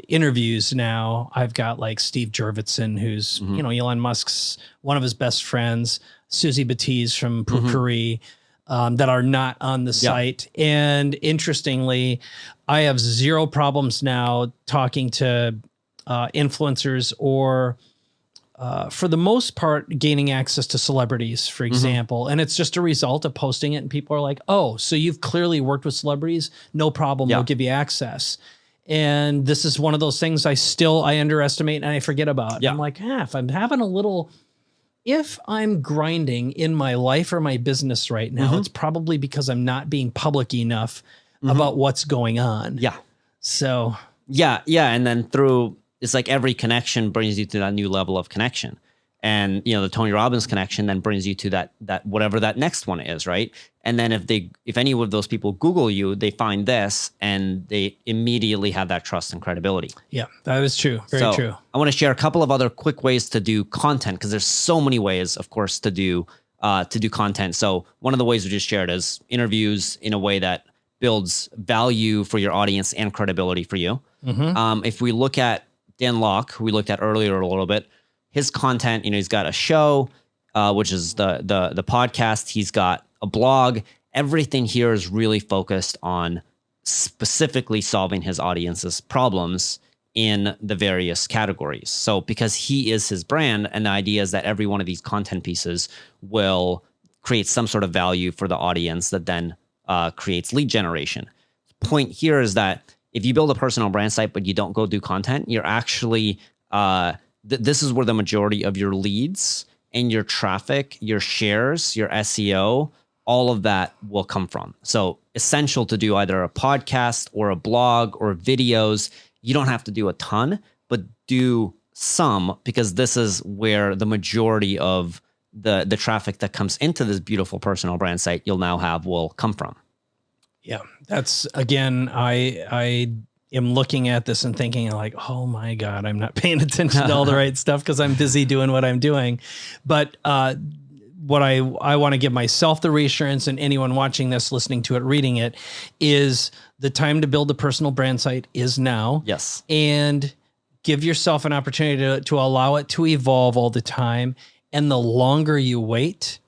interviews now. I've got like Steve Jurvetson, who's Elon Musk's one of his best friends, Susie Batiz from Pookery, that are not on the site. And interestingly, I have zero problems now talking to influencers or for the most part, gaining access to celebrities, for example. And it's just a result of posting it. And people are like, oh, so you've clearly worked with celebrities. No problem. We'll give you access. And this is one of those things I underestimate and I forget about. I'm like, if I'm having if I'm grinding in my life or my business right now, it's probably because I'm not being public enough about what's going on. Yeah. So. Yeah. And then it's like every connection brings you to that new level of connection. And, the Tony Robbins connection then brings you to that whatever that next one is, right? And then if any of those people Google you, they find this and they immediately have that trust and credibility. Yeah, that is true. Very true. I want to share a couple of other quick ways to do content, because there's so many ways, of course, to do content. So one of the ways we just shared is interviews in a way that builds value for your audience and credibility for you. If we look at Dan Lok, who we looked at earlier a little bit, his content, he's got a show, which is the podcast. He's got a blog. Everything here is really focused on specifically solving his audience's problems in the various categories. So because he is his brand, and the idea is that every one of these content pieces will create some sort of value for the audience that then creates lead generation. The point here is that if you build a personal brand site, but you don't go do content, you're actually, this is where the majority of your leads and your traffic, your shares, your SEO, all of that will come from. So essential to do either a podcast or a blog or videos. You don't have to do a ton, but do some, because this is where the majority of the traffic that comes into this beautiful personal brand site you'll now have will come from. Yeah, that's, again, I am looking at this and thinking like, oh my God, I'm not paying attention to all the right stuff because I'm busy doing what I'm doing. But what I want to give myself the reassurance, and anyone watching this, listening to it, reading it, is the time to build a personal brand site is now. Yes. And give yourself an opportunity to allow it to evolve all the time. And the longer you wait,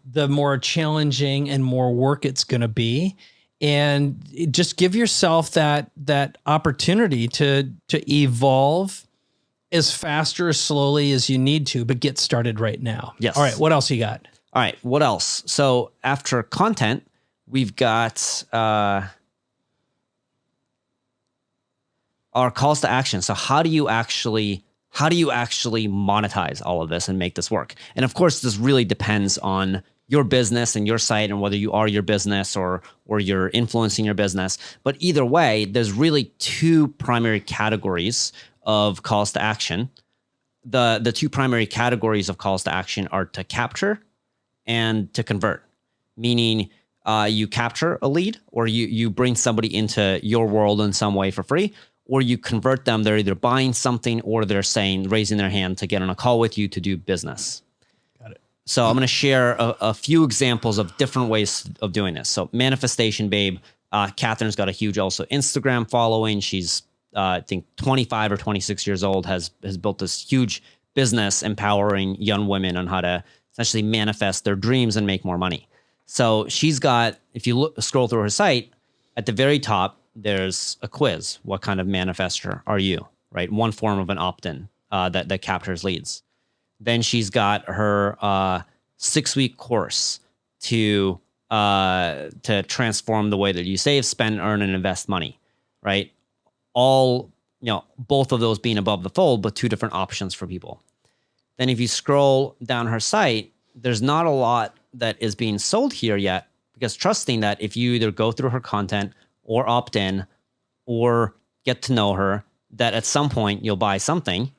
the more challenging and more work it's going to be. And just give yourself that opportunity to evolve as fast or as slowly as you need to, but get started right now. Yes. All right. What else you got? All right. What else? So after content, we've got our calls to action. So how do you actually monetize all of this and make this work? And of course, this really depends on your business and your site and whether you are your business or you're influencing your business. But either way, there's really two primary categories of calls to action. The two primary categories of calls to action are to capture and to convert, meaning you capture a lead, or you bring somebody into your world in some way for free, or you convert them. They're either buying something or they're raising their hand to get on a call with you to do business. So I'm going to share a few examples of different ways of doing this. So Manifestation Babe, Catherine's got a huge also Instagram following. She's I think 25 or 26 years old, has built this huge business empowering young women on how to essentially manifest their dreams and make more money. So she's got, if you scroll through her site, at the very top, there's a quiz. What kind of manifester are you, right? One form of an opt-in that captures leads. Then she's got her 6-week course to transform the way that you save, spend, earn, and invest money, right? All both of those being above the fold, but two different options for people. Then if you scroll down her site, there's not a lot that is being sold here yet, because trusting that if you either go through her content or opt in or get to know her, that at some point you'll buy something,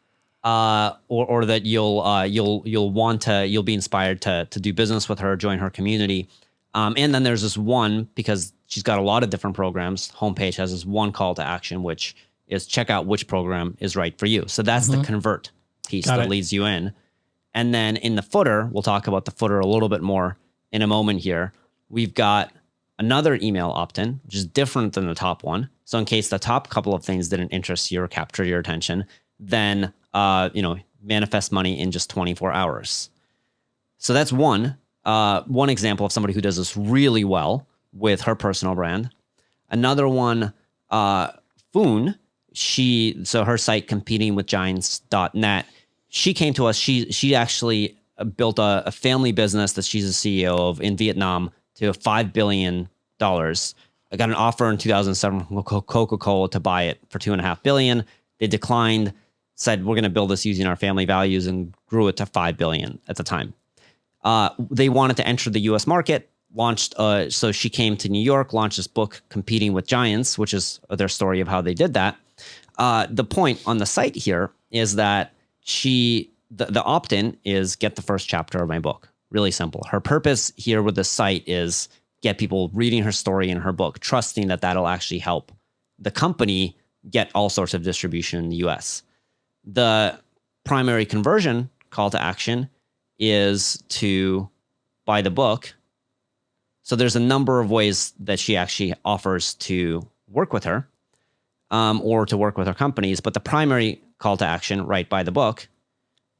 or that you'll be inspired to do business with her, join her community. And then there's this one, because she's got a lot of different programs. Homepage has this one call to action, which is check out which program is right for you. So that's the convert piece that leads you in. And then in the footer, we'll talk about the footer a little bit more in a moment here. We've got another email opt-in, which is different than the top one. So in case the top couple of things didn't interest you or capture your attention, then, manifest money in just 24 hours. So that's one example of somebody who does this really well with her personal brand. Another one, Foon, so her site competingwithgiants.net, she came to us. She actually built a family business that she's a CEO of in Vietnam to $5 billion. I got an offer in 2007 from Coca-Cola to buy it for $2.5 billion. They declined, said, we're going to build this using our family values, and grew it to $5 billion at the time. They wanted to enter the US market, launched, so she came to New York, launched this book, Competing with Giants, which is their story of how they did that. The point on the site here is that the opt-in is get the first chapter of my book. Really simple. Her purpose here with the site is get people reading her story in her book, trusting that that'll actually help the company get all sorts of distribution in the US. The primary conversion call to action is to buy the book. So there's a number of ways that she actually offers to work with her, or to work with her companies, but the primary call to action, right, buy the book.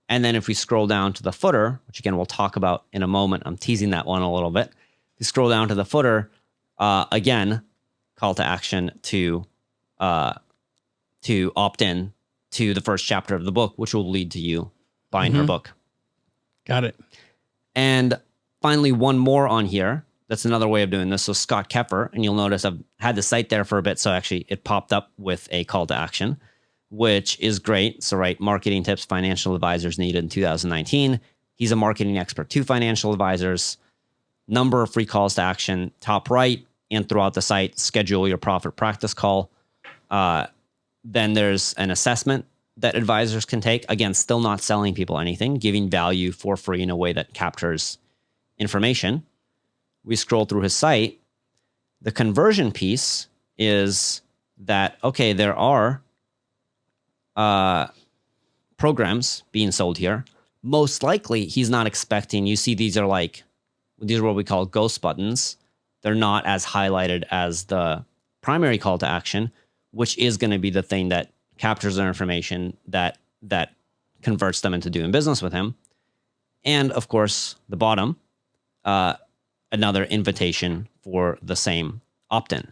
And then if we scroll down to the footer, which again, we'll talk about in a moment, I'm teasing that one a little bit. If you scroll down to the footer, again, call to action to opt in to the first chapter of the book, which will lead to you buying her book. Got it. And finally, one more on here. That's another way of doing this. So Scott Keffer, and you'll notice I've had the site there for a bit. So actually it popped up with a call to action, which is great. So right, marketing tips financial advisors needed in 2019. He's a marketing expert to financial advisors. Number of free calls to action, top right, and throughout the site, schedule your profit practice call. Then there's an assessment that advisors can take. Again, still not selling people anything, giving value for free in a way that captures information. We scroll through his site. The conversion piece is that, okay, there are programs being sold here. Most likely, he's not expecting, you see these are what we call ghost buttons. They're not as highlighted as the primary call to action, which is going to be the thing that captures their information that converts them into doing business with him. And of course, the bottom, another invitation for the same opt-in,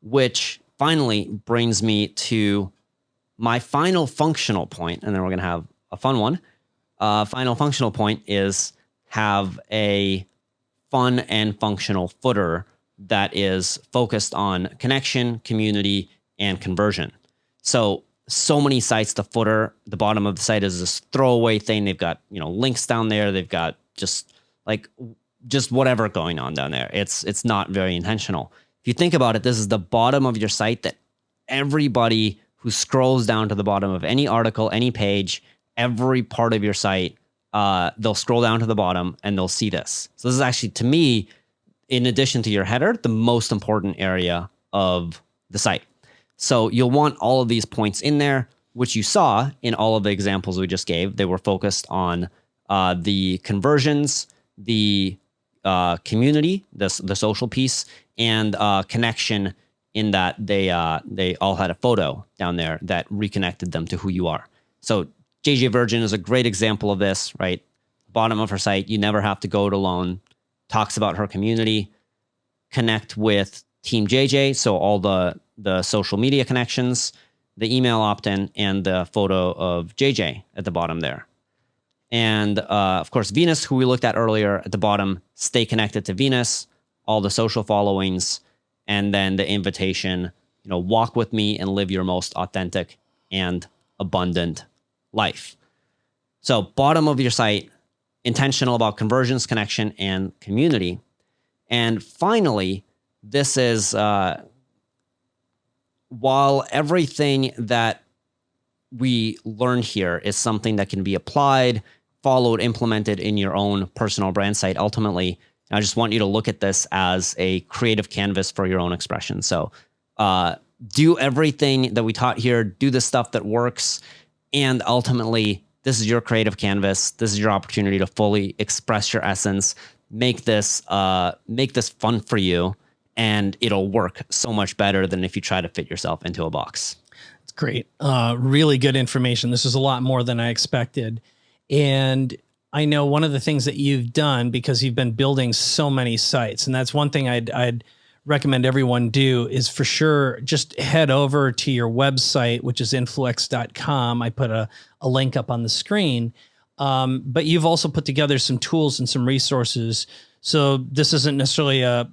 which finally brings me to my final functional point, and then we're going to have a fun one. Final functional point is have a fun and functional footer that is focused on connection, community, and conversion. So many sites, the footer, the bottom of the site is this throwaway thing. They've got, links down there. They've got just whatever going on down there. It's not very intentional. If you think about it, this is the bottom of your site that everybody who scrolls down to the bottom of any article, any page, every part of your site, they'll scroll down to the bottom and they'll see this. So this is actually, to me, in addition to your header, the most important area of the site. So you'll want all of these points in there, which you saw in all of the examples we just gave. They were focused on the conversions, the community, the social piece, and connection, in that they all had a photo down there that reconnected them to who you are. So JJ Virgin is a great example of this, right? Bottom of her site, you never have to go it alone. Talks about her community, connect with Team JJ, so all the social media connections, the email opt-in, and the photo of JJ at the bottom there. And of course, Venus, who we looked at earlier at the bottom, stay connected to Venus, all the social followings, and then the invitation walk with me and live your most authentic and abundant life. So bottom of your site, intentional about conversions, connection, and community. And finally, this is while everything that we learn here is something that can be applied, followed, implemented in your own personal brand site, ultimately, I just want you to look at this as a creative canvas for your own expression. So do everything that we taught here, do the stuff that works, and ultimately, this is your creative canvas. This is your opportunity to fully express your essence, make this fun for you, and it'll work so much better than if you try to fit yourself into a box. It's great. Really good information. This is a lot more than I expected. And I know one of the things that you've done, because you've been building so many sites, and that's one thing I'd recommend everyone do, is for sure just head over to your website, which is influex.com. I put a link up on the screen. But you've also put together some tools and some resources. So this isn't necessarily a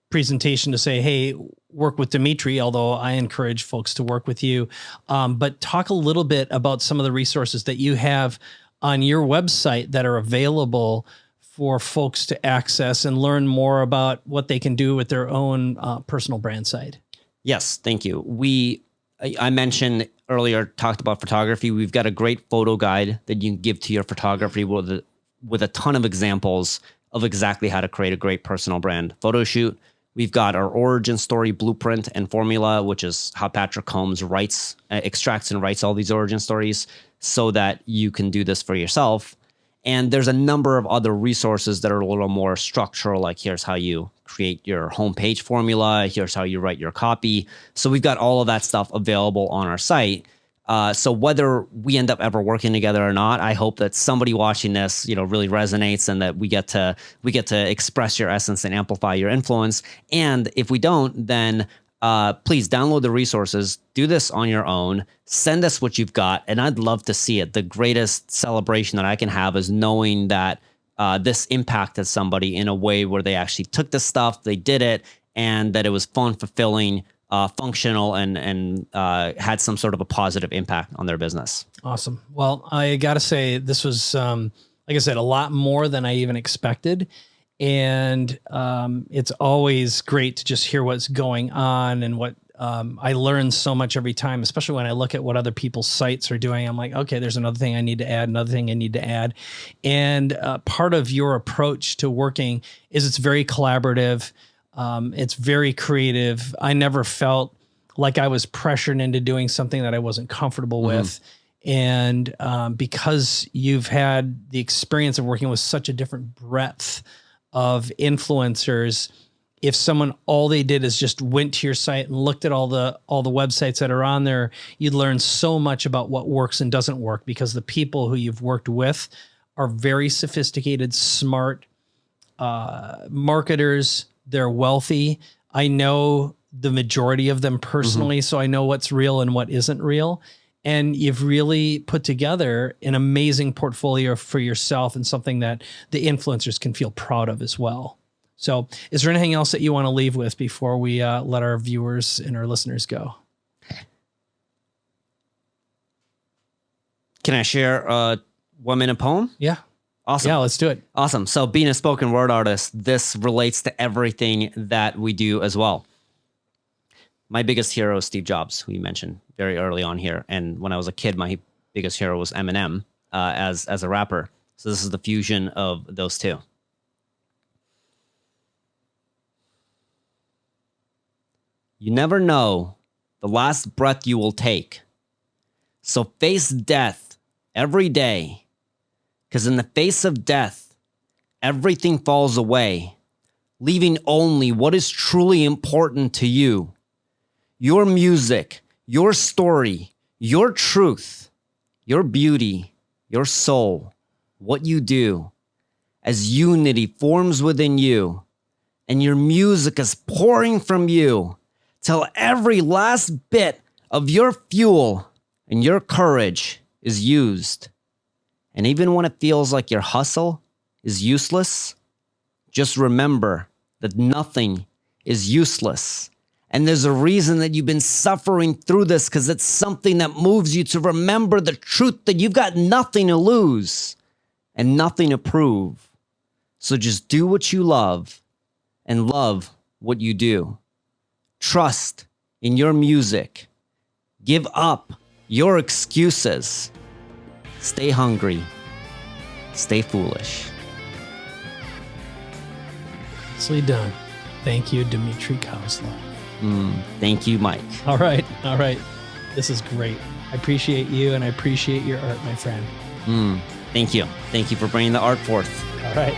presentation to say, hey, work with Dmitriy, although I encourage folks to work with you. But talk a little bit about some of the resources that you have on your website that are available for folks to access and learn more about what they can do with their own personal brand site. Yes, thank you. I mentioned earlier, talked about photography. We've got a great photo guide that you can give to your photography with a ton of examples of exactly how to create a great personal brand photo shoot. We've got our origin story blueprint and formula, which is how Patrick Holmes extracts and writes all these origin stories so that you can do this for yourself. And there's a number of other resources that are a little more structural, like here's how you create your homepage formula, here's how you write your copy. So we've got all of that stuff available on our site. So whether we end up ever working together or not, I hope that somebody watching this, really resonates, and that we get to express your essence and amplify your influence. And if we don't, then please download the resources, do this on your own, send us what you've got, and I'd love to see it. The greatest celebration that I can have is knowing that this impacted somebody in a way where they actually took this stuff, they did it, and that it was fun, fulfilling, functional, and had some sort of a positive impact on their business. Awesome. Well, I got to say, this was, like I said, a lot more than I even expected. And it's always great to just hear what's going on, and what I learn so much every time, especially when I look at what other people's sites are doing. I'm like, okay, there's another thing I need to add, another thing I need to add. And part of your approach to working is it's very collaborative. It's very creative. I never felt like I was pressured into doing something that I wasn't comfortable with. And because you've had the experience of working with such a different breadth of influencers, if someone, all they did is just went to your site and looked at all the websites that are on there, you'd learn so much about what works and doesn't work, because the people who you've worked with are very sophisticated, smart marketers. They're wealthy. I know the majority of them personally, so I know what's real and what isn't real. And you've really put together an amazing portfolio for yourself, and something that the influencers can feel proud of as well. So is there anything else that you want to leave with before we let our viewers and our listeners go? Can I share a 1-minute poem? Yeah. Awesome. Yeah, let's do it. Awesome. So being a spoken word artist, this relates to everything that we do as well. My biggest hero is Steve Jobs, who you mentioned very early on here. And when I was a kid, my biggest hero was Eminem as a rapper. So this is the fusion of those two. You never know the last breath you will take. So face death every day, because in the face of death, everything falls away, leaving only what is truly important to you. Your music, your story, your truth, your beauty, your soul, what you do, as unity forms within you, and your music is pouring from you, till every last bit of your fuel and your courage is used. And even when it feels like your hustle is useless, just remember that nothing is useless And there's a reason that you've been suffering through this, because it's something that moves you to remember the truth that you've got nothing to lose and nothing to prove. So just do what you love and love what you do. Trust in your music. Give up your excuses. Stay hungry. Stay foolish. Nicely done. Thank you, Dmitriy Kozlov. Thank you, Mike. All right. This is great. I appreciate you, and I appreciate your art, my friend. Thank you. Thank you for bringing the art forth. All right.